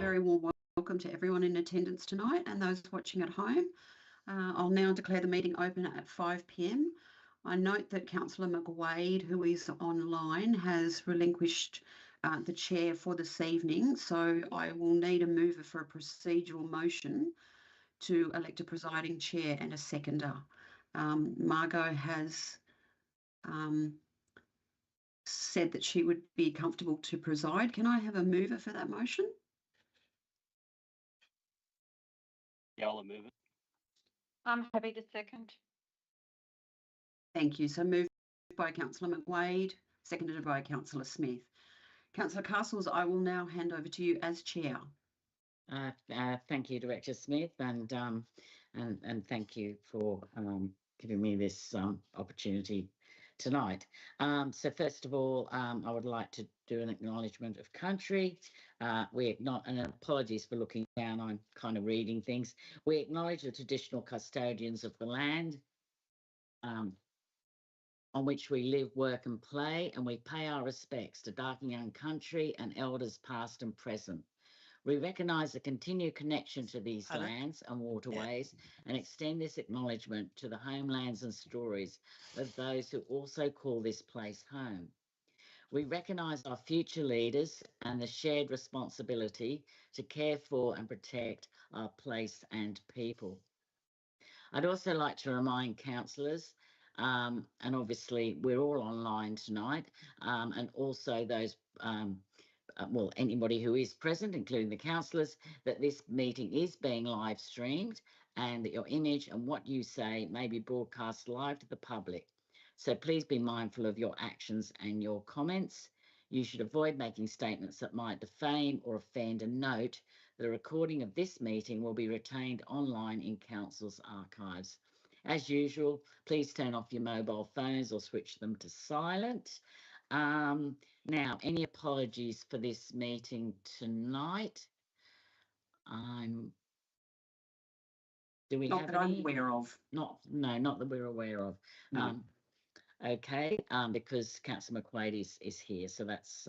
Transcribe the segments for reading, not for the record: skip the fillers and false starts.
very warm welcome to everyone in attendance tonight and those watching at home. I'll now declare the meeting open at 5 p.m. I note that Councillor McWade, who is online, has relinquished the chair for this evening, so I will need a mover for a procedural motion to elect a presiding chair and a seconder. Margot has said that she would be comfortable to preside. Can I have a mover for that motion? Yeah, I'll move it. I'm happy to second. Thank you. So moved by Councillor McWade, seconded by Councillor Smith. Councillor Castles, I will now hand over to you as chair. Thank you, Director Smith, and thank you for giving me this opportunity tonight. So first of all, I would like to do an acknowledgement of country. And apologies for looking down, I'm kind of reading things. We acknowledge the traditional custodians of the land on which we live, work and play, and we pay our respects to Darking Young country and elders past and present. We recognise the continued connection to these lands and waterways and extend this acknowledgement to the homelands and stories of those who also call this place home. We recognise our future leaders and the shared responsibility to care for and protect our place and people. I'd also like to remind councillors, and obviously we're all online tonight, and also those anybody who is present, including the councillors, that this meeting is being live streamed and that your image and what you say may be broadcast live to the public. So please be mindful of your actions and your comments. You should avoid making statements that might defame or offend, and note that a recording of this meeting will be retained online in Council's archives. As usual, please turn off your mobile phones or switch them to silent. Now, any apologies for this meeting tonight? Do we Not have that any? I'm aware of. Not that we're aware of. No. Okay, because Councillor McWade is here, so that's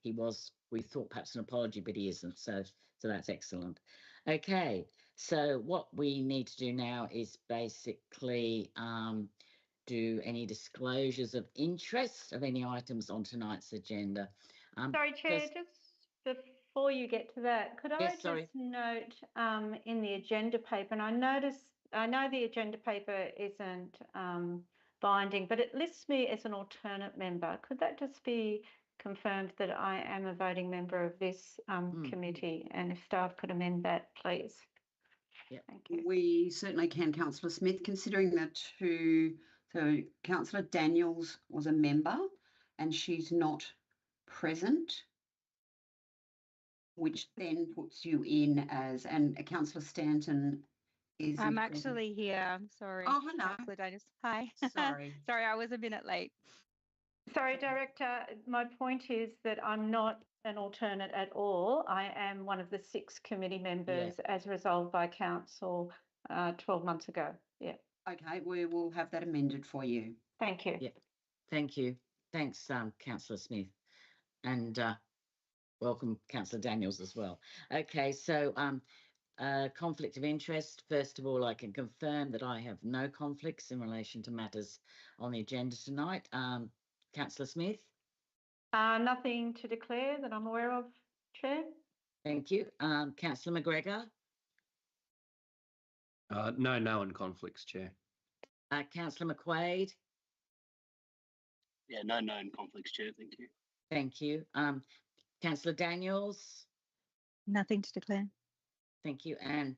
we thought perhaps an apology, but he isn't, so that's excellent. Okay, so what we need to do now is basically do any disclosures of interest of any items on tonight's agenda. Sorry, Chair, just before you get to that, could I just note in the agenda paper, and I know the agenda paper isn't binding, but it lists me as an alternate member. Could that just be confirmed that I am a voting member of this committee, and if staff could amend that, please. Yeah, thank you. We certainly can, Councillor Smith, considering that so Councillor Daniels was a member and she's not present, which then puts you in as, and Councillor Stanton is. I'm actually here. I'm sorry. Oh, hello. Hi. Sorry. Sorry, I was a minute late. Sorry, Director. My point is that I'm not an alternate at all. I am one of the 6 committee members as resolved by Council 12 months ago. Yeah. Okay, we will have that amended for you. Thank you. Yeah, thank you. Thanks, Councillor Smith, and welcome, Councillor Daniels, as well. Okay, so conflict of interest. First of all, I can confirm that I have no conflicts in relation to matters on the agenda tonight. Councillor Smith? Nothing to declare that I'm aware of, Chair. Thank you. Councillor McGregor? No known conflicts, Chair. Councillor McWade? Yeah, no known conflicts, Chair. Thank you. Thank you. Councillor Daniels? Nothing to declare. Thank you. And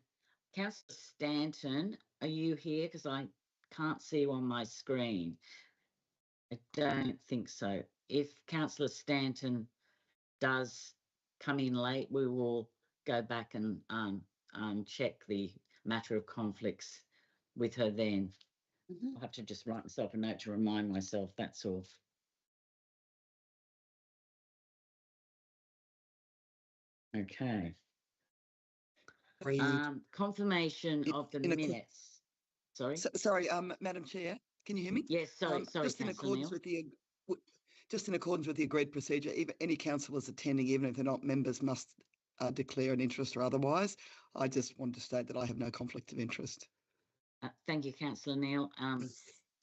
Councillor Stanton, are you here? Because I can't see you on my screen. I don't think so. If Councillor Stanton does come in late, we will go back and check the matter of conflicts with her then. I'll have to just write myself a note to remind myself, that's all. Okay. Confirmation of the minutes. Sorry? Sorry, Madam Chair, can you hear me? Yes, sorry, just in accordance with the agreed procedure, even any councillors attending, even if they're not members, must declare an interest or otherwise. I just wanted to state that I have no conflict of interest. Thank you, Councillor Neal.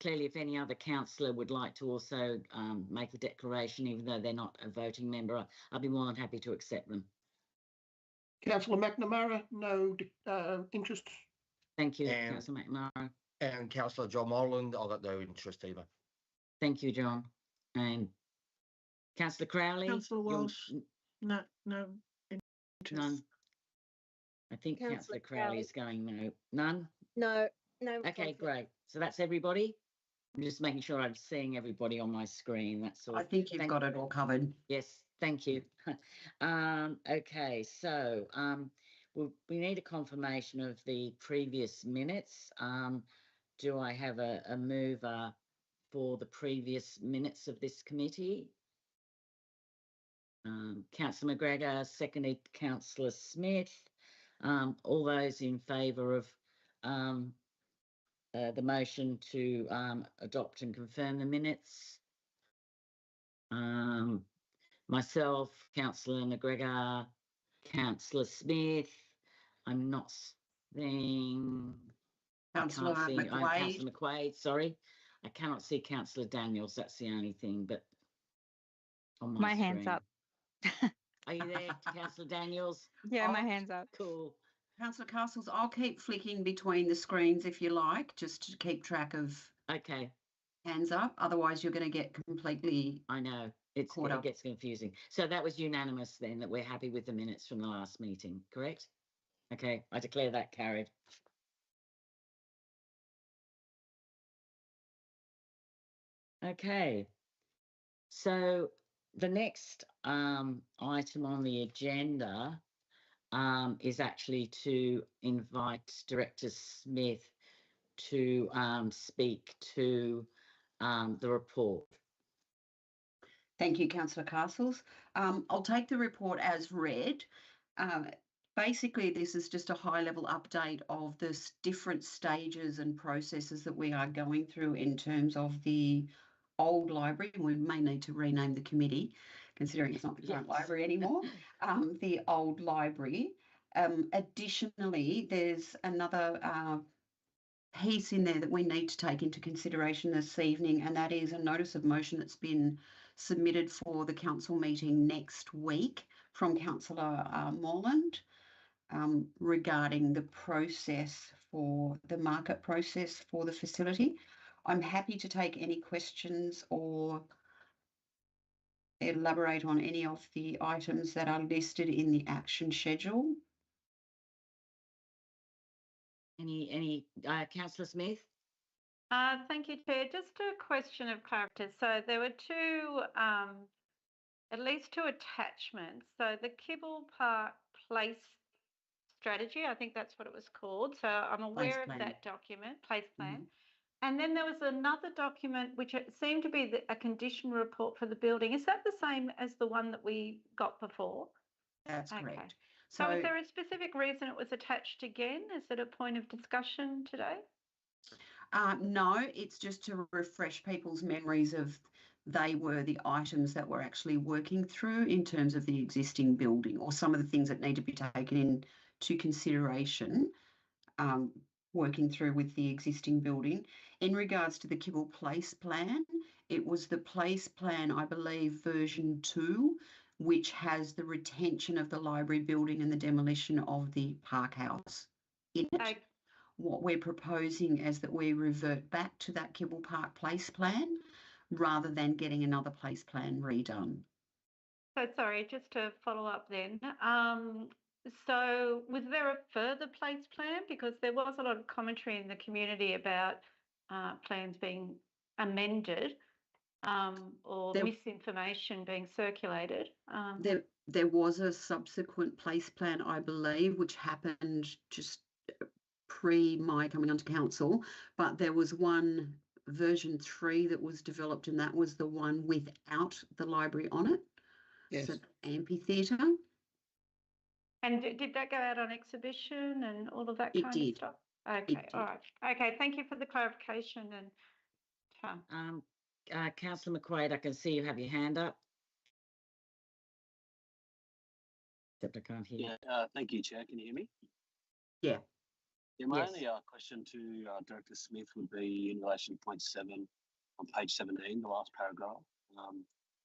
Clearly, if any other councillor would like to also make a declaration, even though they're not a voting member, I'll be more than happy to accept them. Councillor McNamara, no interest. Thank you, And- Councillor McNamara. And Councillor John Moreland, I've got no interest either. Thank you, John. And Councillor Crowley? Councillor Walsh, no interest. None. I think Councillor Crowley is going no. None? No. Okay, conflict. great. So that's everybody? I'm just making sure I'm seeing everybody on my screen. That's all. I think you've got it all covered. Yes, thank you. Okay, so we need a confirmation of the previous minutes. Do I have a mover for the previous minutes of this committee? Councillor McGregor, seconded Councillor Smith. All those in favour of the motion to adopt and confirm the minutes? Myself, Councillor McGregor, Councillor Smith. I'm not seeing Councillor McQuaid. Councillor McQuaid, sorry. I cannot see Councillor Daniels, that's the only thing, but on my My hand's screen. up. Are you there, Councillor Daniels? Yeah, my Oh, hand's up. Cool. Councillor Castles, I'll keep flicking between the screens if you like, just to keep track of Okay, hands up. Otherwise, you're going to get completely. I know. It Caught up. gets confusing. So that was unanimous then, that we're happy with the minutes from the last meeting, correct? Okay, I declare that carried. Okay, so the next item on the agenda is actually to invite Director Smith to speak to the report. Thank you, Councillor Castles. I'll take the report as read. Basically, this is just a high-level update of the different stages and processes that we are going through in terms of the old library. We may need to rename the committee, considering it's not the current Yes. library anymore, the old library. Additionally, there's another piece in there that we need to take into consideration this evening, and that is a notice of motion that's been submitted for the council meeting next week from Councillor Moreland regarding the process for the market process for the facility. I'm happy to take any questions or elaborate on any of the items that are listed in the action schedule. Any Councillor Smith? Thank you, Chair. Just a question of clarity. So there were at least two attachments. So the Kibble Park Place strategy, I think that's what it was called. So I'm aware of that document, place plan. And then there was another document which seemed to be a condition report for the building. Is that the same as the one that we got before? That's correct. So is there a specific reason it was attached again? Is it a point of discussion today? No, it's just to refresh people's memories of they were the items that we're actually working through in terms of the existing building, or some of the things that need to be taken into consideration working through with the existing building. In regards to the Kibble Place plan, it was the place plan, I believe, version 2, which has the retention of the library building and the demolition of the park house in it. What we're proposing is that we revert back to that Kibble Park Place plan rather than getting another place plan redone. So sorry, just to follow up then. So was there a further place plan? Because there was a lot of commentary in the community about plans being amended or misinformation being circulated. There was a subsequent place plan, I believe, which happened just pre my coming onto council, but there was one version 3 that was developed, and that was the one without the library on it. Yes. So amphitheatre. And did that go out on exhibition and all of that kind of stuff? Okay, all right. Okay, thank you for the clarification. And Councillor McQuaid, I can see you have your hand up. Except I can't hear. Yeah, thank you, Chair. Can you hear me? Yeah. Yeah, my Yes. only question to Director Smith would be in relation to point 7 on page 17, the last paragraph.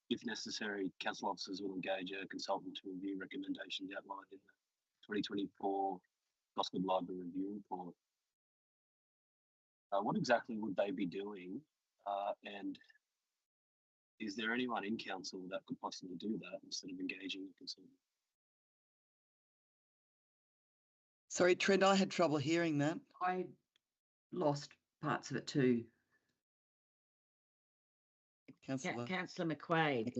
If necessary, council officers will engage a consultant to review recommendations outlined in the 2024 Gosford Library Review Report. What exactly would they be doing? And is there anyone in council that could possibly do that instead of engaging a consultant? Sorry, Trent, I had trouble hearing that. I lost parts of it too. Councillor. Councillor McQuaid,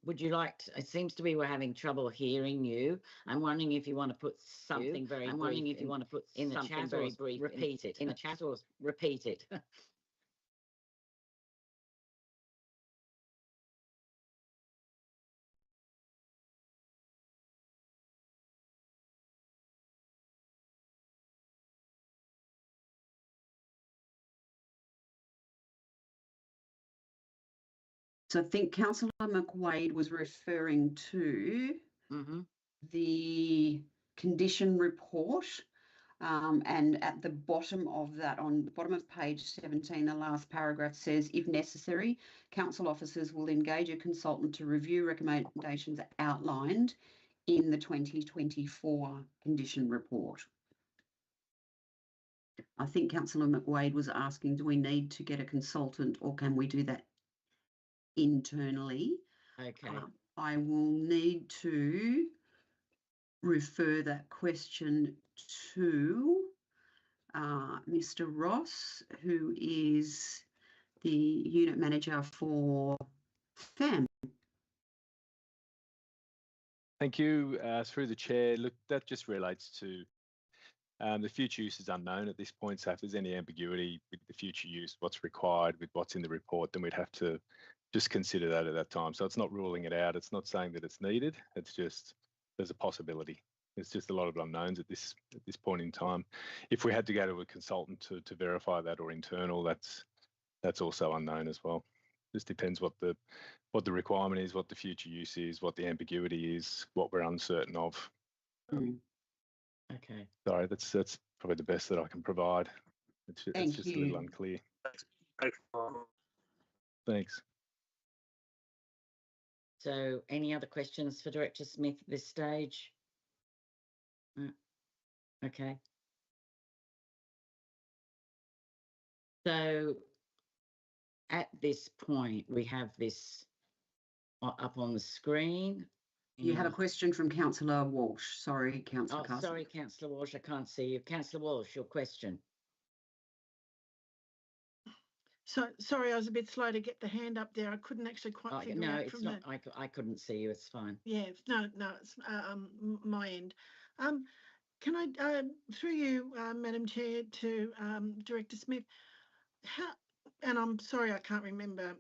would you like to, it seems to be we're having trouble hearing you. I'm wondering if you want to put something very I'm brief wondering if you want to put in the something chat very or brief repeat it. in the chat or Repeat it. So I think Councillor McWade was referring to the condition report. And at the bottom of that, on the bottom of page 17, the last paragraph says, if necessary, council officers will engage a consultant to review recommendations outlined in the 2024 condition report. I think Councillor McWade was asking, do we need to get a consultant or can we do that internally? Okay. I will need to refer that question to Mr. Ross, who is the unit manager for FAM. Thank you. Through the chair, look, that just relates to the future use is unknown at this point. So if there's any ambiguity with the future use, what's required with what's in the report, then we'd have to just consider that at that time. So it's not ruling it out. It's not saying that it's needed. It's just there's a possibility. There's just a lot of unknowns at this point in time. If we had to go to a consultant to verify that or internal, that's also unknown as well. Just depends what the requirement is, what the future use is, what the ambiguity is, what we're uncertain of. Okay. Sorry, that's probably the best that I can provide. It's just a little unclear. Thanks. So any other questions for Director Smith at this stage? Okay. So at this point, we have this up on the screen. You have a question from Councillor Walsh. Sorry, Councillor Carson. Sorry, Councillor Walsh, I can't see you. Councillor Walsh, your question. So sorry, I was a bit slow to get the hand up there. I couldn't actually quite figure out. No, it's not. I couldn't see you. It's fine. Yeah, no, it's my end. Can I, through you, Madam Chair, to Director Smith, and I'm sorry I can't remember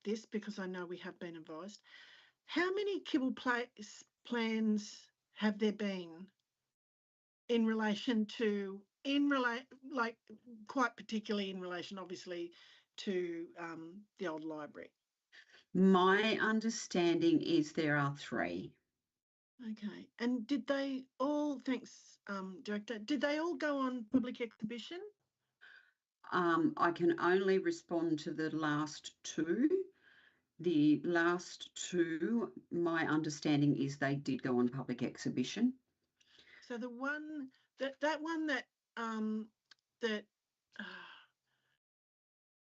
this because I know we have been advised. How many kibble plans have there been in relation to, like quite particularly in relation, obviously, to the old library? My understanding is there are 3. Okay, and did they all, thanks, Director, did they all go on public exhibition? I can only respond to the last 2. The last 2, my understanding is they did go on public exhibition. So the one that one that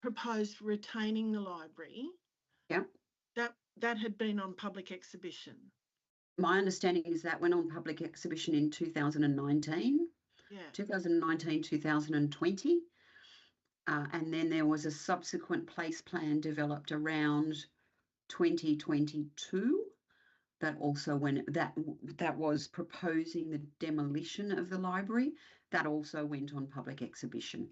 proposed retaining the library, yeah, that had been on public exhibition. My understanding is that went on public exhibition in 2019. Yeah. 2019, 2020. And then there was a subsequent place plan developed around 2022 that also that was proposing the demolition of the library. That also went on public exhibition.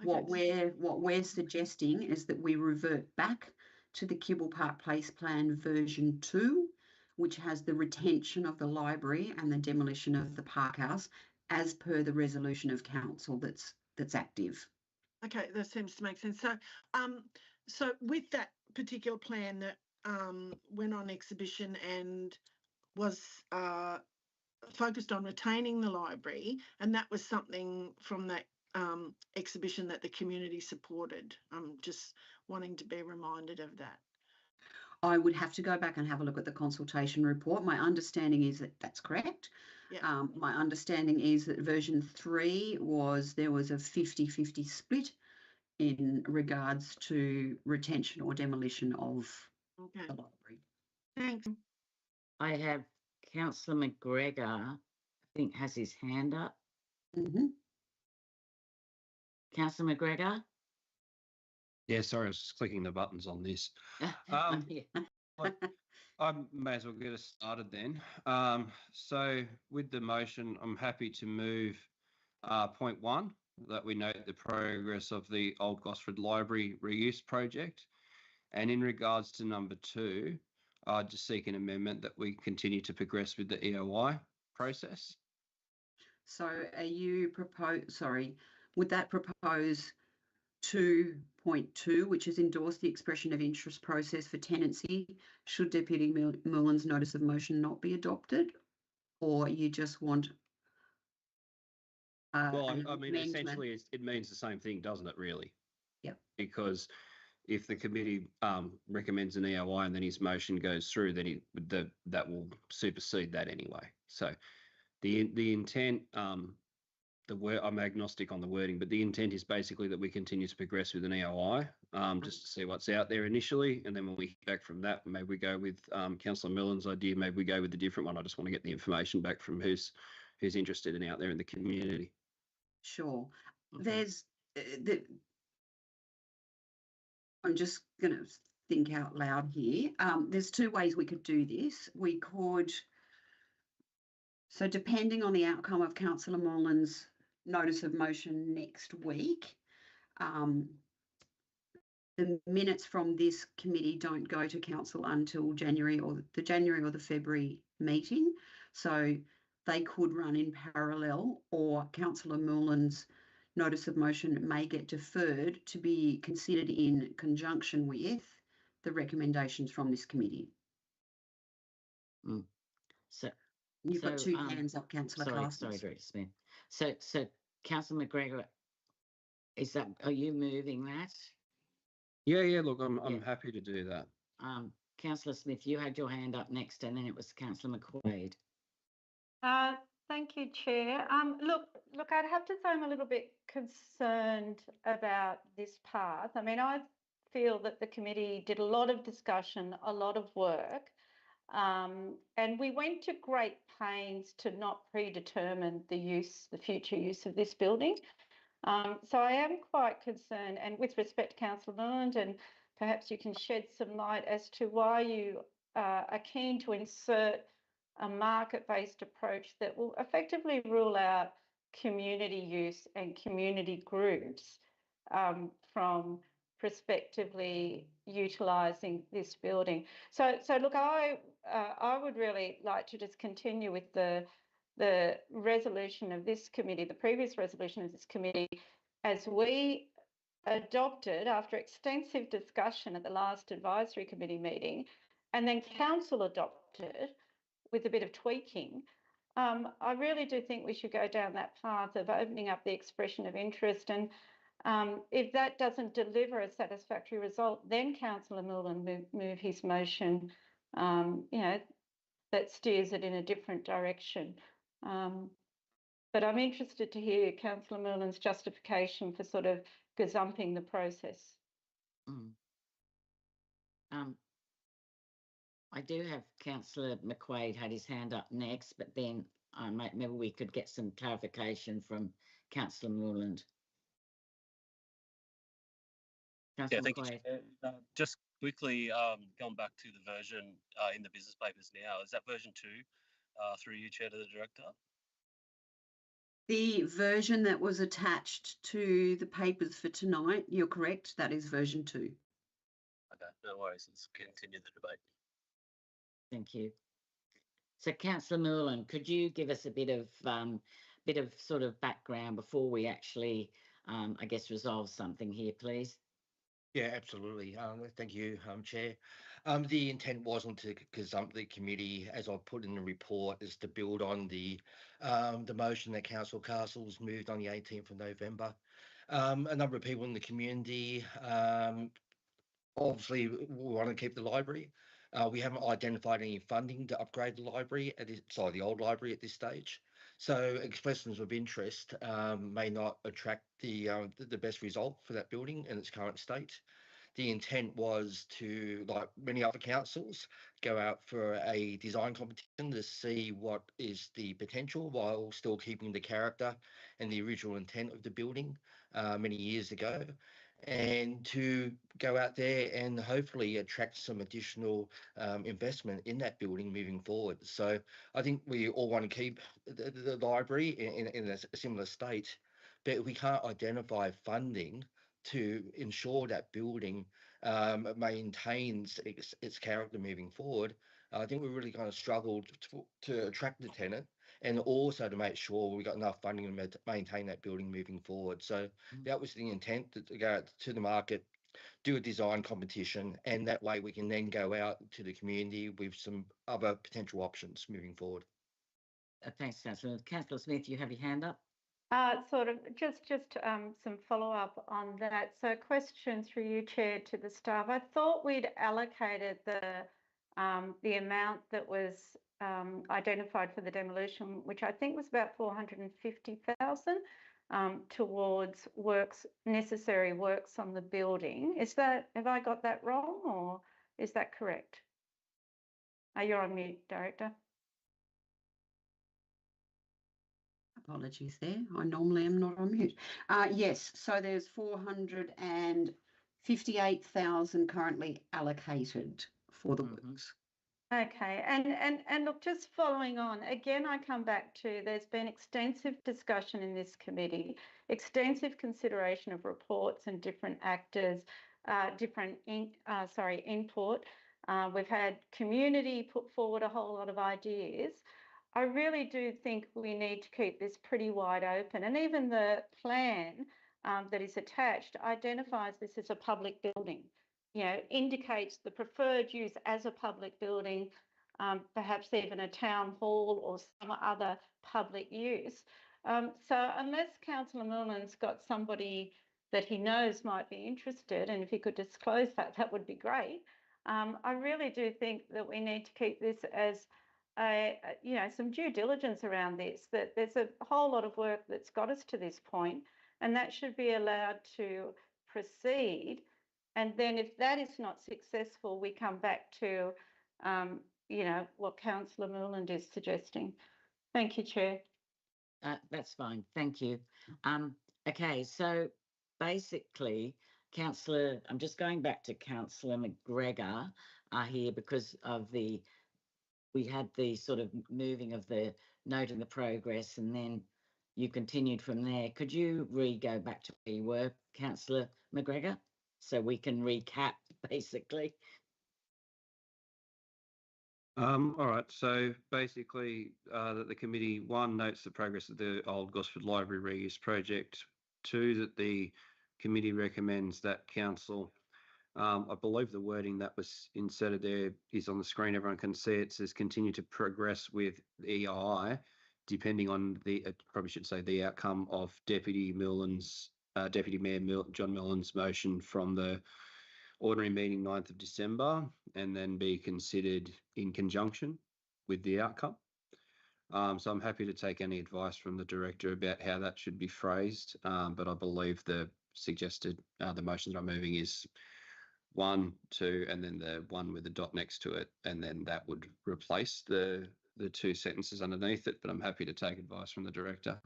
Okay. What we're suggesting is that we revert back to the Kibble Park Place Plan version 2, which has the retention of the library and the demolition of the park house as per the resolution of council that's active. Okay, that seems to make sense. So, so with that particular plan that went on exhibition and was focused on retaining the library, and that was something from that exhibition that the community supported. I'm just wanting to be reminded of that. I would have to go back and have a look at the consultation report. My understanding is that that's correct. Yeah. My understanding is that version 3 there was a 50-50 split in regards to retention or demolition of Okay. the library. Thanks. I have Councillor McGregor, I think, has his hand up. Mm-hmm. Councillor McGregor? Yeah, sorry, I was just clicking the buttons on this. I may as well get us started then. So with the motion, I'm happy to move point 1, that we note the progress of the Old Gosford Library reuse project. And in regards to number 2, I'd just seek an amendment that we continue to progress with the EOI process. So would that propose 2.2, which is endorse the expression of interest process for tenancy should Deputy Mullen's notice of motion not be adopted? Or you just want well, I mean, amendment? essentially it means the same thing, doesn't it, really? Yep. Because if the committee recommends an EOI and then his motion goes through, then that will supersede that anyway. So the intent, I'm agnostic on the wording, but the intent is basically that we continue to progress with an EOI, just to see what's out there initially, and then when we get back from that, maybe we go with Councillor Millen's idea, maybe we go with a different one. I just want to get the information back from who's interested and out there in the community. Sure. Okay. There's I'm just going to think out loud here. There's 2 ways we could do this. We could, so depending on the outcome of Councillor Mullen's notice of motion next week, the minutes from this committee don't go to council until January or the February meeting. So they could run in parallel, or Councillor Mullen's notice of motion may get deferred to be considered in conjunction with the recommendations from this committee. So you've got 2 hands up, Councillor Carstens. Sorry, Director Smith. So Councillor McGregor, are you moving that? Yeah. Look, I'm happy to do that. Councillor Smith, you had your hand up next, and then it was Councillor McQuaid. Thank you, Chair. Look, I'd have to say I'm a little bit concerned about this path. I mean, I feel that the committee did a lot of discussion, a lot of work, and we went to great pains to not predetermine the future use of this building. So I am quite concerned, and with respect to Councillor Millen, and perhaps you can shed some light as to why you are keen to insert a market-based approach that will effectively rule out community use and community groups from prospectively utilising this building. So look, I would really like to just continue with the resolution of this committee, the previous resolution of this committee, as we adopted after extensive discussion at the last advisory committee meeting, and then council adopted with a bit of tweaking. I really do think we should go down that path of opening up the expression of interest, and if that doesn't deliver a satisfactory result, then Councillor Millen move his motion, that steers it in a different direction. But I'm interested to hear Councillor Millen's justification for sort of gazumping the process. I do have Councillor McQuaid had his hand up next, but then maybe we could get some clarification from Councillor Moreland. Yeah, thank you. Just quickly, going back to the version in the business papers now, is that version 2 through you, Chair, to the Director? The version that was attached to the papers for tonight, you're correct, that is version 2. Okay, no worries. Let's continue the debate. Thank you. So, Councillor Moreland, could you give us a bit of sort of background before we actually, I guess, resolve something here, please? Yeah, absolutely. Thank you, Chair. The intent wasn't to gazump the committee, as I put in the report, is to build on the motion that Council Castles moved on the 18th of November. A number of people in the community obviously we want to keep the library. We haven't identified any funding to upgrade the library the old library at this stage. So expressions of interest may not attract the best result for that building in its current state. The intent was to, like many other councils, go out for a design competition to see what is the potential while still keeping the character and the original intent of the building many years ago, and to go out there and hopefully attract some additional investment in that building moving forward. So I think we all want to keep the library in a similar state, but we can't identify funding to ensure that building maintains its character moving forward. I think we're really going to struggle to attract the tenant and also to make sure we got enough funding to maintain that building moving forward. So that was the intent, to go out to the market, do a design competition, and that way we can then go out to the community with some other potential options moving forward. Thanks, Councillor. Councillor Smith, you have your hand up. Sort of just some follow-up on that. So question through you, Chair, to the staff. I thought we'd allocated the amount that was identified for the demolition, which I think was about 450,000, towards necessary works on the building. Have I got that wrong, or is that correct? You're on mute, Director. Apologies there. I normally am not on mute. Yes, so there's 458,000 currently allocated for the works. Okay, and look, just following on, again, I come back to there's been extensive discussion in this committee, extensive consideration of reports and different actors, input. We've had community put forward a whole lot of ideas. I really do think we need to keep this pretty wide open, and even the plan that is attached identifies this as a public building. You know, indicates the preferred use as a public building, perhaps even a town hall or some other public use. So unless Councillor Moreland's got somebody that he knows might be interested, and if he could disclose that, that would be great. I really do think that we need to keep this as some due diligence around this, that there's a whole lot of work that's got us to this point, and that should be allowed to proceed. And then if that is not successful, we come back to, what Councillor Moreland is suggesting. Thank you, Chair. That's fine. Thank you. Okay, so basically, I'm just going back to Councillor McGregor here because of we had the sort of moving of the note in the progress, and then you continued from there. Could you go back to where you were, Councillor McGregor, so we can recap basically? All right. So basically, that the committee, one, notes the progress of the Old Gosford Library reuse project. Two, that the committee recommends that council. I believe the wording that was inserted there is on the screen. Everyone can see it. It says continue to progress with EI, depending on probably should say the outcome of Deputy Mayor John Millen's motion from the ordinary meeting 9th of December, and then be considered in conjunction with the outcome. So I'm happy to take any advice from the director about how that should be phrased, but I believe the suggested, the motions I'm moving is 1, 2, and then the one with the dot next to it, and then that would replace the two sentences underneath it, but I'm happy to take advice from the director.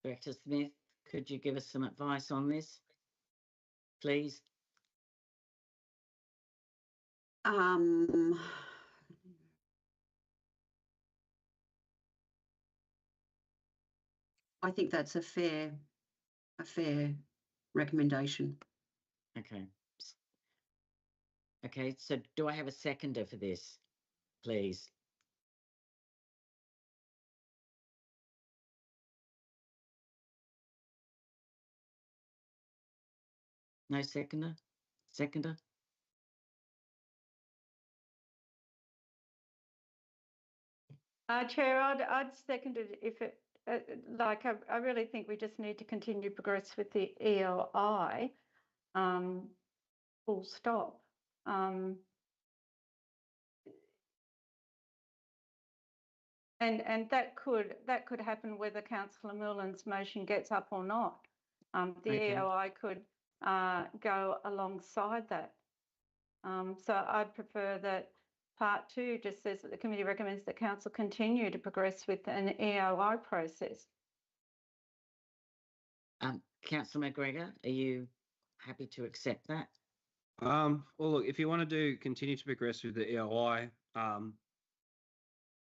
Director Smith, could you give us some advice on this, please? I think that's a fair recommendation. Okay. Okay, so do I have a seconder for this, please? No seconder? Seconder? Chair, I'd second it if it, I really think we just need to continue to progress with the EOI, full stop. And that could happen whether Councillor Moreland's motion gets up or not. The EOI could go alongside that. So I'd prefer that part 2 just says that the committee recommends that council continue to progress with an EOI process. Councillor McGregor, are you happy to accept that? Well, look, if you want to continue to progress with the EOI,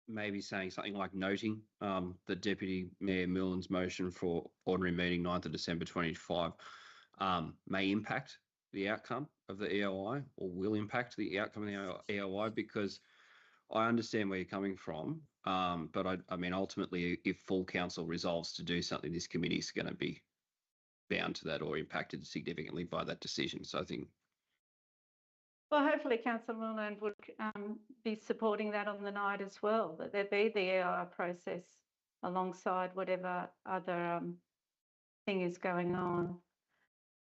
maybe saying something like noting the Deputy Mayor Millen's motion for ordinary meeting 9th of December 2025 may impact the outcome of the EOI, or will impact the outcome of the EOI, because I understand where you're coming from, but I mean, ultimately, if full council resolves to do something, this committee is going to be bound to that or impacted significantly by that decision. So I think. Well, hopefully Councillor Moreland would be supporting that on the night as well, that there be the EOI process alongside whatever other thing is going on.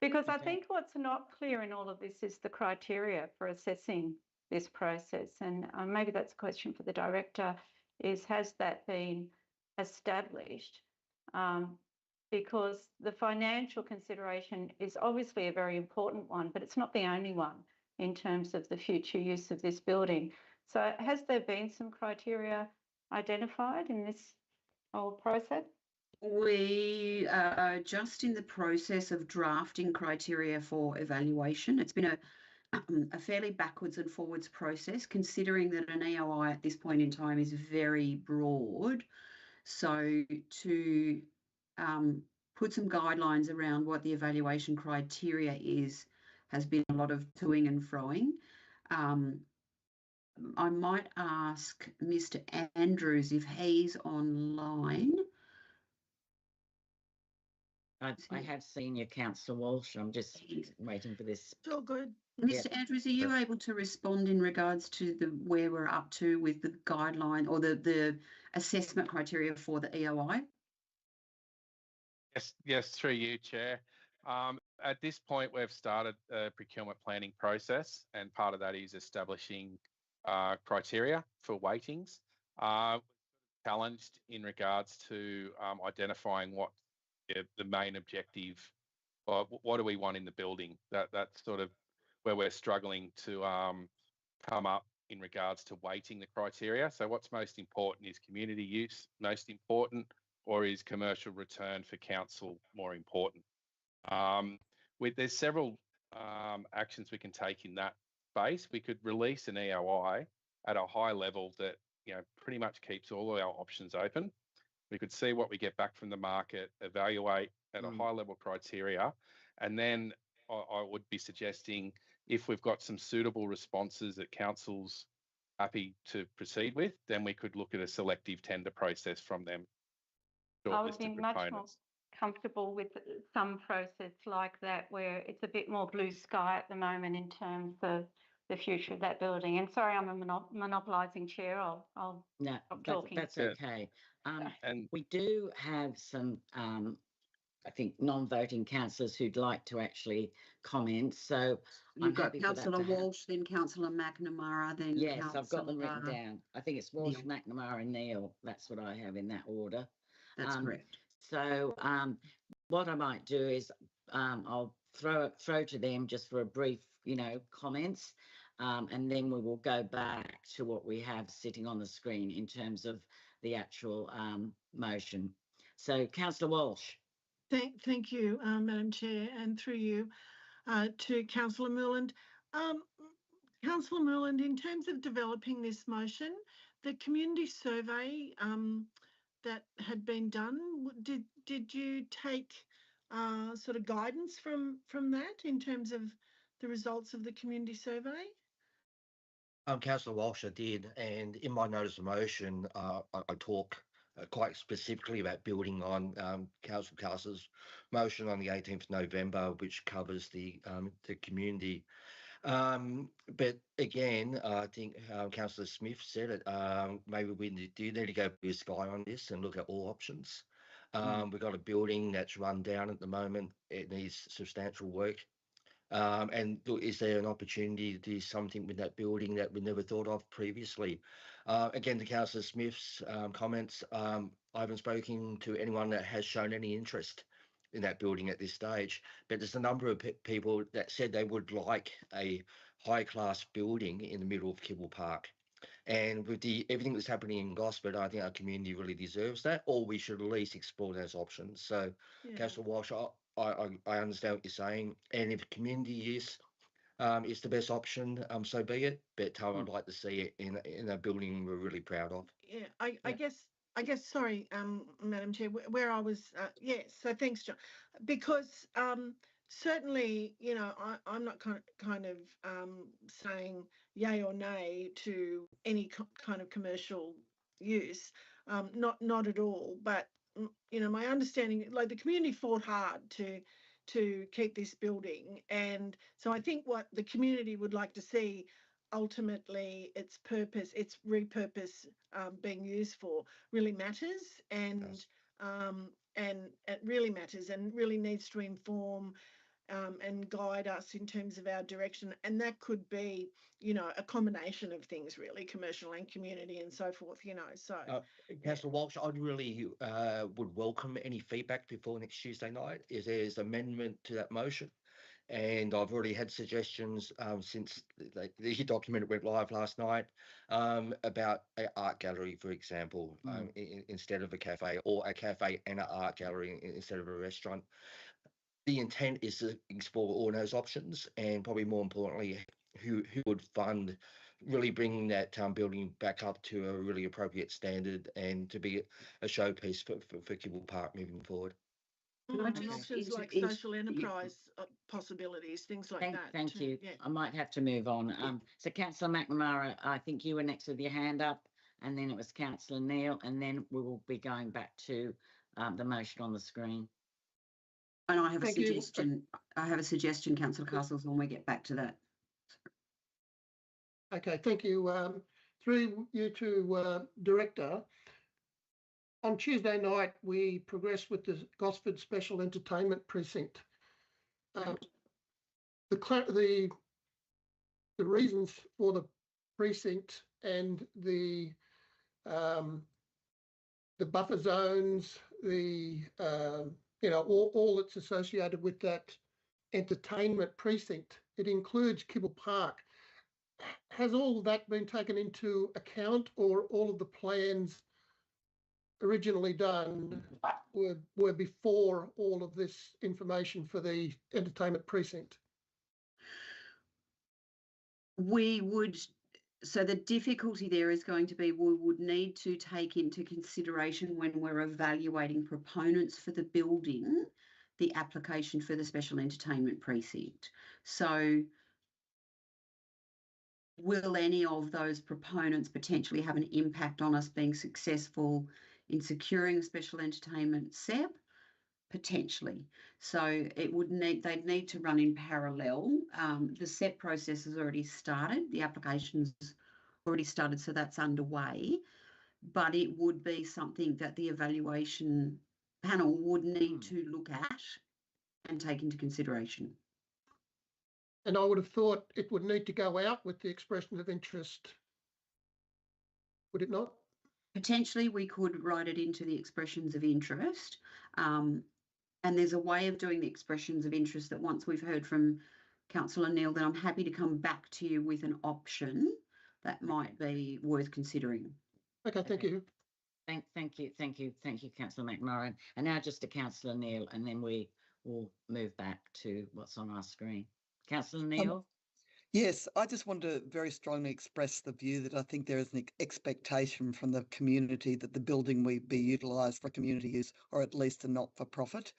Because I think what's not clear in all of this is the criteria for assessing this process. And maybe that's a question for the director, is has that been established? Because the financial consideration is obviously a very important one, but it's not the only one in terms of the future use of this building. So has there been some criteria identified in this whole process? We are just in the process of drafting criteria for evaluation. It's been a fairly backwards and forwards process, considering that an EOI at this point in time is very broad. So to put some guidelines around what the evaluation criteria is has been a lot of toing and froing. I might ask Mr. Andrews if he's online. I have seen you, Councillor Walsh. I'm just waiting for this. It's all good. Mr. Andrews, are you able to respond in regards to where we're up to with the guideline or the assessment criteria for the EOI? Yes, through you, Chair. At this point, we've started a procurement planning process, and part of that is establishing criteria for weightings. Challenged in regards to identifying what the main objective, or what do we want in the building? That's sort of where we're struggling to come up in regards to weighting the criteria. So what's most important? Is community use most important, or is commercial return for council more important? There's several actions we can take in that space. We could release an EOI at a high level that pretty much keeps all of our options open. We could see what we get back from the market, evaluate at a high level criteria, and then I would be suggesting, if we've got some suitable responses that council's happy to proceed with, then we could look at a selective tender process from them. I would be much more comfortable with some process like that, where it's a bit more blue sky at the moment in terms of the future of that building. And sorry, I'm a monopolising chair. I'll stop talking. That's okay. And we do have some, I think, non-voting councillors who'd like to actually comment. So you've got Councillor Walsh, then Councillor McNamara, then yes, I've got them written down. I think it's Walsh, McNamara, Neil. That's what I have in that order. That's correct. So what I might do is I'll throw to them just for a brief, comments, and then we will go back to what we have sitting on the screen in terms of the actual motion. So, Councillor Walsh. Thank you, Madam Chair, and through you to Councillor Moreland. Councillor Moreland, in terms of developing this motion, the community survey that had been done, did you take sort of guidance from that in terms of the results of the community survey? Councillor Walsh, I did, and in my notice of motion, I talk quite specifically about building on Councillor Cass's motion on the 18th of November, which covers the community But again, I think Councillor Smith said it. Maybe we do need to go blue sky on this and look at all options. We've got a building that's run down at the moment. It needs substantial work. And look, is there an opportunity to do something with that building that we never thought of previously? Again, to Councillor Smith's comments, I haven't spoken to anyone that has shown any interest in that building at this stage, but there's a number of people that said they would like a high-class building in the middle of Kibble Park. And with everything that's happening in Gosford, I think our community really deserves that, or we should at least explore those options. So, Councillor Walsh, I understand what you're saying, and if community use is the best option, so be it. But I'd like to see it in a building we're really proud of. Yeah, I guess. Sorry, Madam Chair, where I was. Yes, so thanks, John, because certainly, you know, I'm not kind of saying yay or nay to any kind of commercial use, not at all. But you know, my understanding, like the community fought hard to keep this building, and so I think what the community would like to see ultimately its purpose, its repurpose being used for really matters, and it really matters and really needs to inform and guide us in terms of our direction. And that could be, you know, a combination of things, really, commercial and community and so forth, you know. So, Councillor Walsh, I'd really would welcome any feedback before next Tuesday night. If there's amendment to that motion, and I've already had suggestions since the document went live last night about an art gallery, for example, instead of a cafe, or a cafe and an art gallery instead of a restaurant. The intent is to explore all those options, and probably more importantly, who would fund really bringing that building back up to a really appropriate standard and to be a showpiece for Kibble Park moving forward. And options like social enterprise possibilities, things like that. Thank you. Yeah. I might have to move on. So Councillor McNamara, I think you were next with your hand up, and then it was Councillor Neal, and then we will be going back to the motion on the screen. And I have a suggestion. I have a suggestion, Councillor Castles, when we get back to that. Okay, thank you. Through you to Director. On Tuesday night, we progressed with the Gosford Special Entertainment Precinct. The reasons for the precinct and the buffer zones, you know, all that's associated with that entertainment precinct. It includes Kibble Park. Has all of that been taken into account, or all of the plans originally done were before all of this information for the entertainment precinct? We would, so the difficulty there is going to be we would need to take into consideration when we're evaluating proponents for the building, the application for the special entertainment precinct. So will any of those proponents potentially have an impact on us being successful in securing a special entertainment SEP? Potentially. So they'd need to run in parallel. The SEP process has already started. The application's already started, so that's underway. But it would be something that the evaluation panel would need to look at and take into consideration. And I would have thought it would need to go out with the expression of interest. Would it not? Potentially, we could write it into the expressions of interest. And there's a way of doing the expressions of interest that once we've heard from Councillor Neal, then I'm happy to come back to you with an option that might be worth considering. Okay, thank you. Thank you, Councillor McMurray. And now just to Councillor Neal, and then we will move back to what's on our screen. Councillor Neal? Yes, I just want to very strongly express the view that I think there is an expectation from the community that the building will be utilised for community use, or at least a not-for-profit.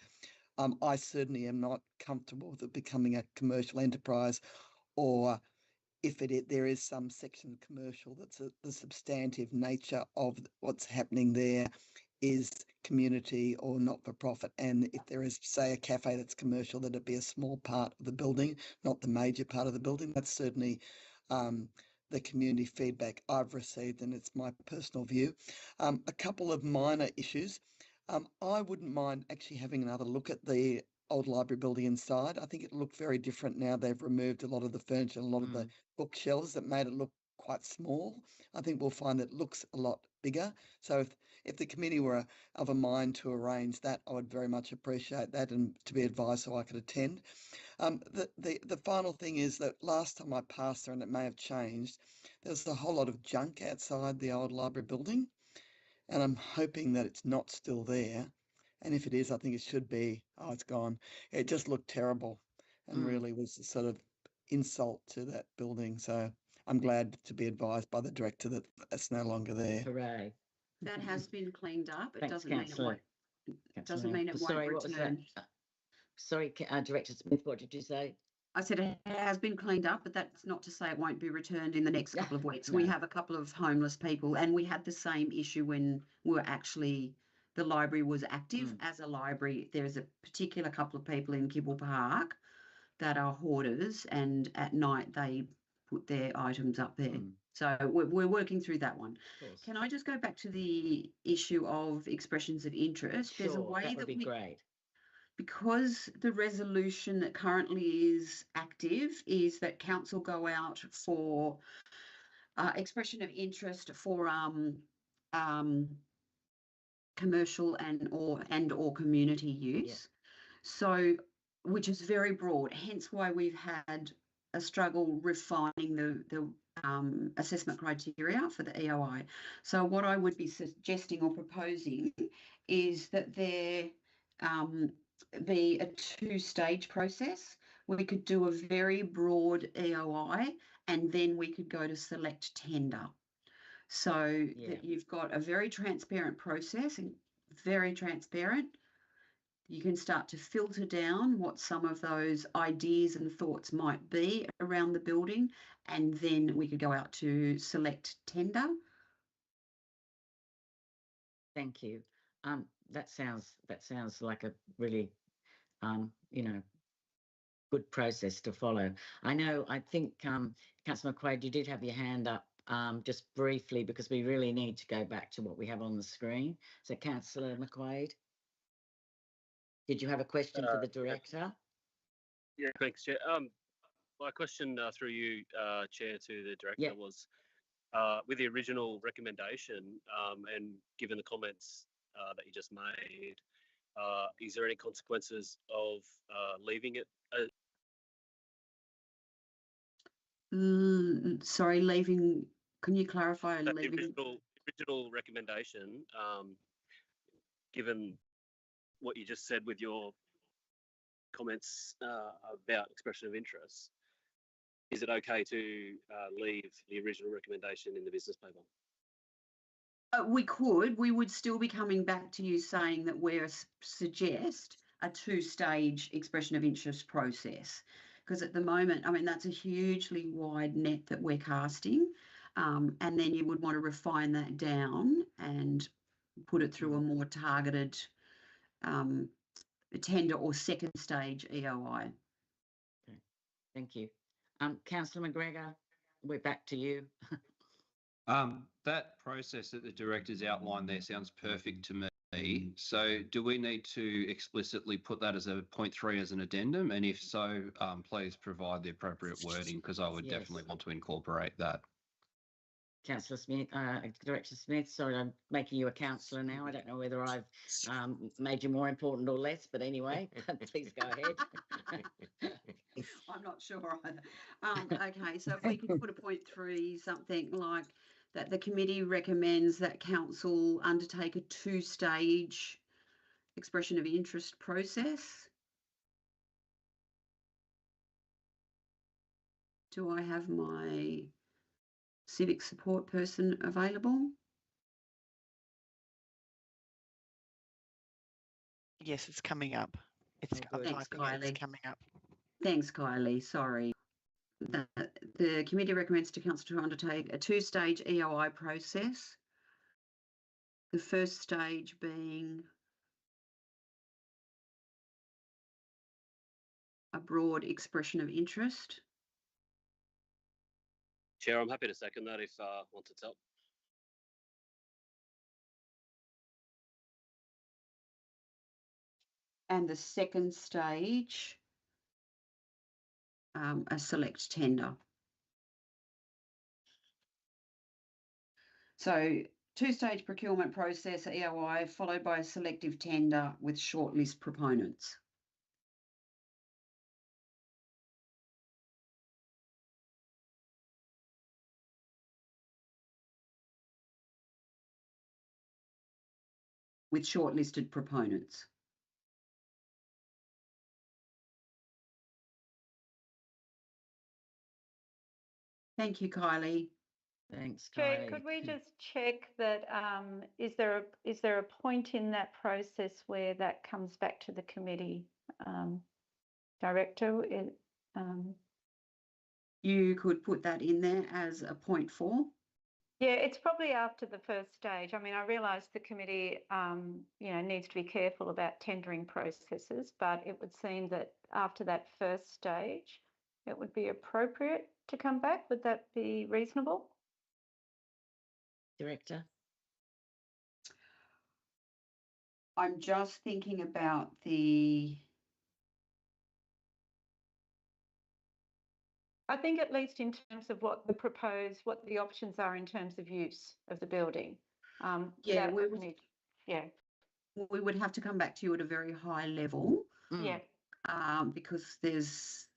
I certainly am not comfortable with it becoming a commercial enterprise, or if there is some section of commercial that's the substantive nature of what's happening there is community or not-for-profit. And if there is, say, a cafe that's commercial, that it be a small part of the building, not the major part of the building. That's certainly the community feedback I've received, and it's my personal view. A couple of minor issues. I wouldn't mind actually having another look at the old library building inside. I think it looked very different now. They've removed a lot of the furniture and a lot of the bookshelves that made it look quite small. I think we'll find that it looks a lot bigger. So if the committee were of a mind to arrange that, I would very much appreciate that and to be advised so I could attend. The final thing is that last time I passed there, and it may have changed, there was a whole lot of junk outside the old library building, and I'm hoping that it's not still there. And if it is, I think it should be. Oh, it's gone. It just looked terrible and really was a sort of insult to that building. So I'm glad to be advised by the director that that's no longer there. Hooray. That has been cleaned up. It Thanks, doesn't mean it won't. Doesn't mean it won't return. Sorry, Director Smith, what did you say? I said it has been cleaned up, but that's not to say it won't be returned in the next couple of weeks. No. We have a couple of homeless people, and we had the same issue when the library was active as a library. There's a particular couple of people in Kibble Park that are hoarders, and at night they put their items up there. So we're working through that one. Can I just go back to the issue of expressions of interest? Sure, There's a way that would be great. Because the resolution that currently is active is that council go out for expression of interest for commercial and or community use. So, which is very broad, hence why we've had a struggle refining the assessment criteria for the EOI. So what I would be suggesting or proposing is that there be a two-stage process. We could do a very broad EOI and then we could go to select tender. So that you've got a very transparent process, and very transparent. You can start to filter down what some of those ideas and thoughts might be around the building, and then we could go out to select tender. Thank you. That sounds like a really, good process to follow. I think, Councillor McQuaid, you did have your hand up just briefly because we really need to go back to what we have on the screen. So, Councillor McQuaid, did you have a question for the director? Yeah, thanks, Chair. My question through you, Chair, to the director was, with the original recommendation and given the comments that you just made, is there any consequences of leaving it? Sorry, leaving. Can you clarify? The Leaving original recommendation, given what you just said with your comments about expression of interest, is it okay to leave the original recommendation in the business paper? We would still be coming back to you saying that we're suggest a two-stage expression of interest process, because at the moment, I mean, that's a hugely wide net that we're casting, and then you would want to refine that down and put it through a more targeted tender or second stage EOI. Okay, thank you. Councillor McGregor, we're back to you. That process that the director's outlined there sounds perfect to me. So do we need to explicitly put that as a point 3 as an addendum? And if so, please provide the appropriate wording, because I would definitely want to incorporate that. Councillor Smith, Director Smith, sorry, I'm making you a councillor now. I don't know whether I've made you more important or less, but anyway, please go ahead. I'm not sure either. Okay, so if we could put a point 3, something like that the committee recommends that council undertake a two-stage expression of interest process. Do I have my civic support person available? Yes, it's coming up. Thanks, Kylie. It's coming up. Thanks, Kylie. Sorry. The committee recommends to council to undertake a two-stage EOI process. The first stage being a broad expression of interest. Chair, I'm happy to second that if once it's up. And the second stage, a select tender. So two-stage procurement process, EOI, followed by a selective tender with shortlist proponents. With shortlisted proponents. Thank you, Kylie. Thanks, Chair, Kylie. could we just check that, is there a point in that process where that comes back to the committee, Director? You could put that in there as a point 4. Yeah, it's probably after the first stage. I mean, I realise the committee, needs to be careful about tendering processes, but it would seem that after that first stage, it would be appropriate to come back. Would that be reasonable? Director? I'm just thinking about the... I think at least in terms of what the options are in terms of use of the building. Yeah, we would have to come back to you at a very high level. Yeah. Because there's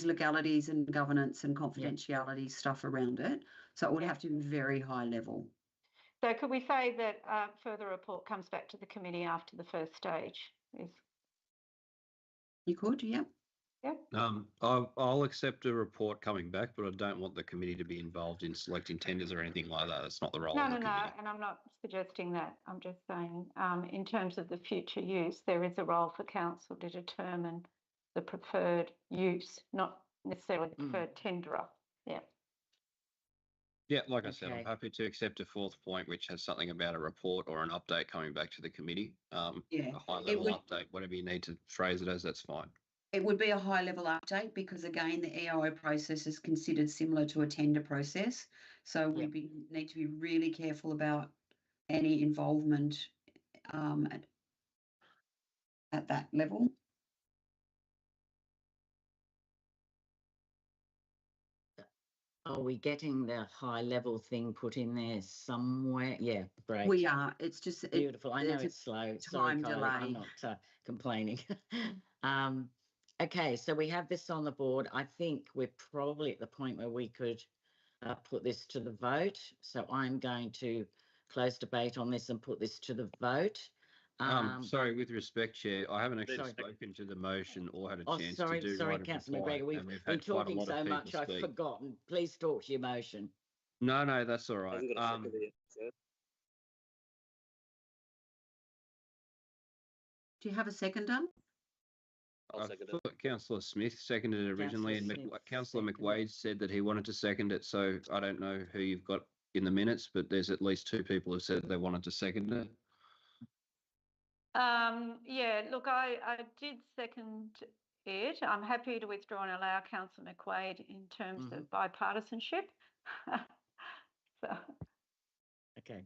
legalities and governance and confidentiality stuff around it. So it would have to be very high level. So could we say that further report comes back to the committee after the first stage? You could, yeah. Yeah. I'll accept a report coming back, but I don't want the committee to be involved in selecting tenders or anything like that. That's not the role of the committee. And I'm not suggesting that. I'm just saying in terms of the future use, there is a role for council to determine the preferred use, not necessarily the preferred tenderer. Yeah. Yeah, like I said, I'm happy to accept a 4th point, which has something about a report or an update coming back to the committee. A high-level update, whatever you need to phrase it as, that's fine. It would be a high-level update because, again, the EOI process is considered similar to a tender process. So we need to be really careful about any involvement at that level. Are we getting the high level thing put in there somewhere? Yeah, great. We are. It's just beautiful. I know it's slow. Sorry, Kylie, I'm not complaining. Okay, so we have this on the board. I think we're probably at the point where we could put this to the vote. So I'm going to close debate on this and put this to the vote. Sorry, with respect, Chair, I haven't actually spoken to the motion or had a chance to do sorry, right of Councillor reply, McGregor, we've been talking so much I've forgotten. Please talk to your motion. No, that's all right. Do you have a seconder? I'll second it. Councillor Smith seconded it originally, and Councillor McWade said that he wanted to second it. So I don't know who you've got in the minutes, but there's at least 2 people who said they wanted to second it. Yeah, look, I did second it. I'm happy to withdraw and allow Councillor McWade in terms of bipartisanship. Okay.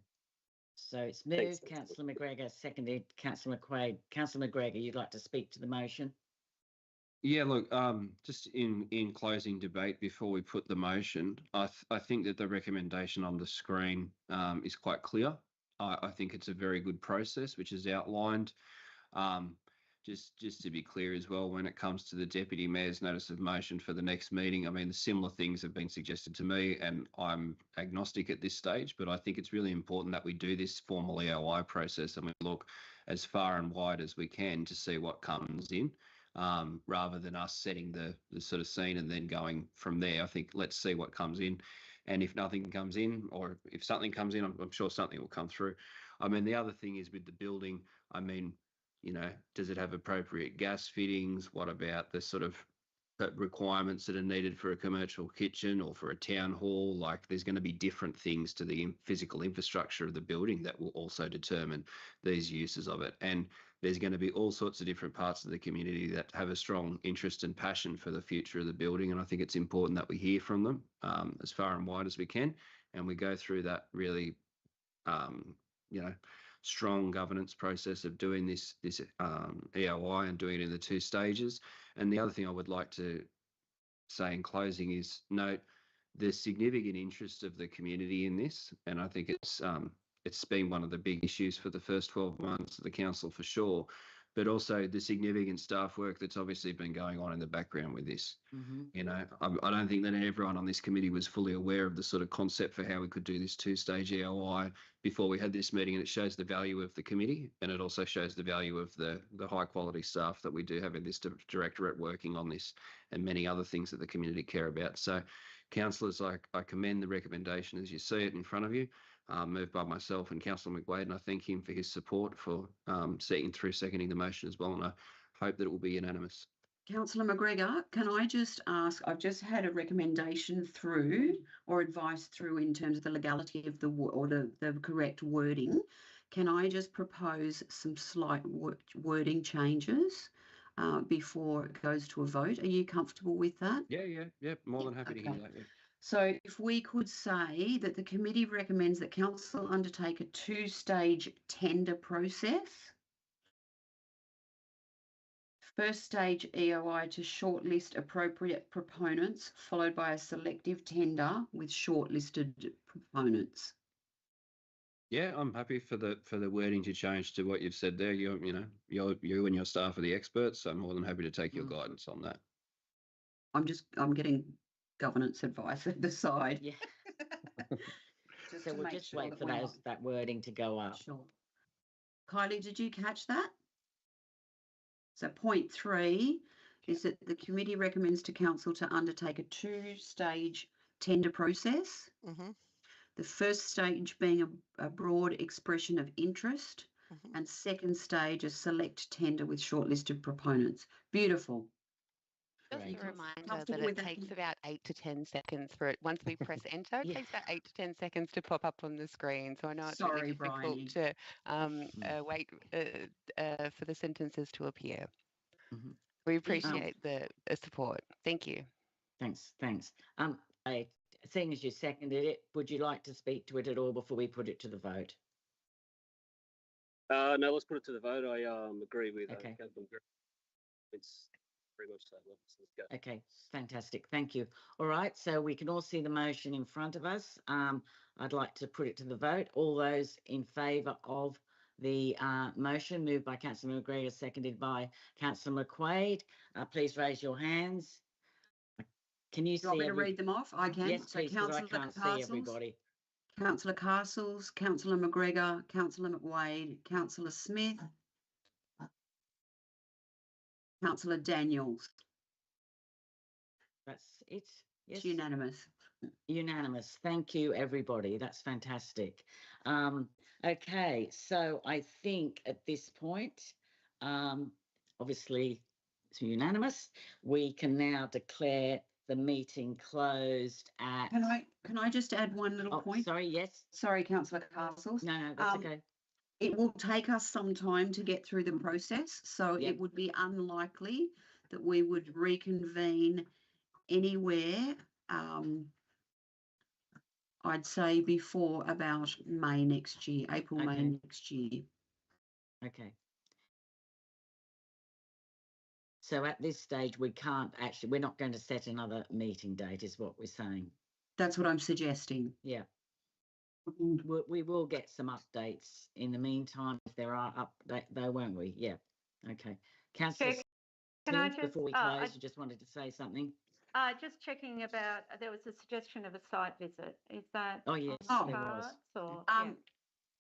So it's moved, Councillor McGregor, seconded, Councillor McQuaid. Councillor McGregor, you'd like to speak to the motion? Yeah, look, just in closing debate before we put the motion, I think that the recommendation on the screen is quite clear. I think it's a very good process, which is outlined. Just to be clear as well, when it comes to the Deputy Mayor's notice of motion for the next meeting, I mean, the similar things have been suggested to me, and I'm agnostic at this stage, but I think it's really important that we do this formal EOI process and we look as far and wide as we can to see what comes in, rather than us setting the sort of scene and then going from there. I think let's see what comes in. And if nothing comes in, or if something comes in, I'm sure something will come through. I mean, the other thing is with the building, I mean, does it have appropriate gas fittings? What about the sort of requirements that are needed for a commercial kitchen or for a town hall? Like, there's going to be different things to the physical infrastructure of the building that will also determine these uses of it. And there's going to be all sorts of different parts of the community that have a strong interest and passion for the future of the building. And I think it's important that we hear from them as far and wide as we can. And we go through that really, strong governance process of doing this EOI and doing it in the 2 stages. And the other thing I would like to say in closing is note the significant interest of the community in this. And I think it's been one of the big issues for the first 12 months of the council for sure, but also the significant staff work that's obviously been going on in the background with this. I don't think that everyone on this committee was fully aware of the sort of concept for how we could do this 2-stage EOI before we had this meeting, and it shows the value of the committee, and it also shows the value of the high quality staff that we do have in this directorate working on this and many other things that the community care about. So councillors, I commend the recommendation as you see it in front of you, moved by myself and Councillor McWade, and I thank him for his support for seconding the motion as well, and I hope that it will be unanimous. Councillor McGregor, can I just ask, I've just had a recommendation through or advice through in terms of the legality of the correct wording. Can I just propose some slight wording changes before it goes to a vote? Are you comfortable with that? Yeah, more than happy to hear that. Yeah. So if we could say that the committee recommends that council undertake a 2-stage tender process. First stage EOI to shortlist appropriate proponents, followed by a selective tender with shortlisted proponents. Yeah, I'm happy for the wording to change to what you've said there. You and your staff are the experts, so I'm more than happy to take your guidance on that. I'm getting governance advice at the side. Yeah. So we'll just sure wait for that that wording to go up. Sure. Kylie, did you catch that? So point 3 is that the committee recommends to council to undertake a 2-stage tender process. The first stage being a broad expression of interest, and second stage a select tender with shortlisted proponents. Beautiful. Just a reminder that it takes about 8 to 10 seconds for it. Once we press enter, it takes about 8 to 10 seconds to pop up on the screen. So I know it's really difficult to wait for the sentences to appear. We appreciate the support. Thank you. Thanks. Seeing as you seconded it, would you like to speak to it at all before we put it to the vote? No, let's put it to the vote. I agree with Councillor. It's very much so. Let's go. Okay, fantastic. Thank you. All right, so we can all see the motion in front of us. I'd like to put it to the vote. All those in favour of the motion, moved by Councillor McGregor, seconded by Councillor McQuaid, please raise your hands. Can you see? Do you want me to read them off? I can. Yes, please, because I can't see everybody. Councillor Castles, Councillor McGregor, Councillor McWade, Councillor Smith, Councillor Daniels. That's it. Yes. It's unanimous. Unanimous. Thank you, everybody. That's fantastic. Okay, so I think at this point, obviously it's unanimous. We can now declare the meeting closed at... Can I just add one little point? Sorry, yes. Sorry, Councillor Castles. No, that's okay. It will take us some time to get through the process, so it would be unlikely that we would reconvene anywhere, I'd say before about May next year, April, May next year. Okay. So at this stage, we're not going to set another meeting date, is what we're saying. That's what I'm suggesting. Yeah. We will get some updates in the meantime if there are updates, though, won't we? Yeah. Okay. Councillor, before we close, you just wanted to say something? Just checking about, there was a suggestion of a site visit. Is that? Oh, yes, there was. Or,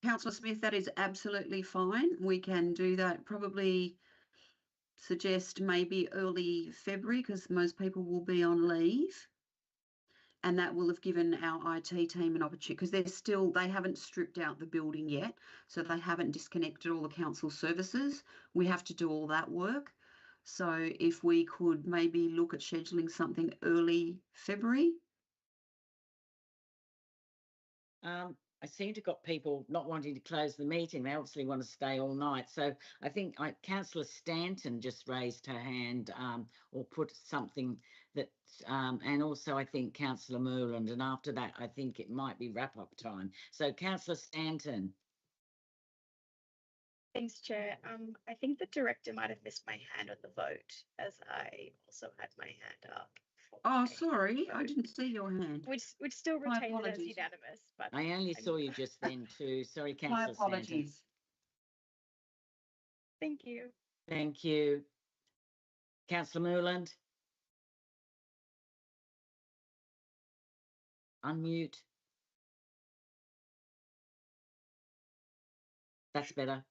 Councillor Smith, that is absolutely fine. We can do that. Probably suggest maybe early February because most people will be on leave. And that will have given our IT team an opportunity because they haven't stripped out the building yet. So they haven't disconnected all the council services. We have to do all that work. So if we could maybe look at scheduling something early February. I seem to got people not wanting to close the meeting. They obviously want to stay all night. So I think Councillor Stanton just raised her hand or put something that, and also I think Councillor Mooland. And after that, I think it might be wrap-up time. So Councillor Stanton. Thanks, Chair. I think the director might have missed my hand on the vote, as I also had my hand up. Oh, sorry, I didn't see your hand. We'd still retain it as unanimous, but I only saw you just then too. Sorry, Councillor Stanton. My apologies. Thank you. Thank you. Councillor Mooland. Unmute. That's better.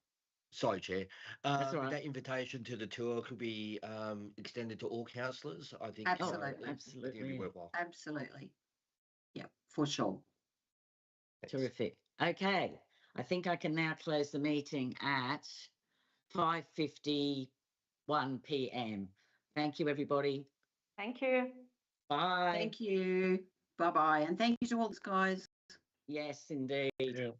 Sorry, Chair. That's all right. That invitation to the tour could be extended to all councillors. I think Absolutely. Absolutely. I think it'd be worthwhile. Absolutely. Yep, for sure. Thanks. Terrific. Okay. I think I can now close the meeting at 5:51 p.m. Thank you, everybody. Thank you. Bye. Thank you. Bye-bye. And thank you to all those guys. Yes, indeed. Yeah.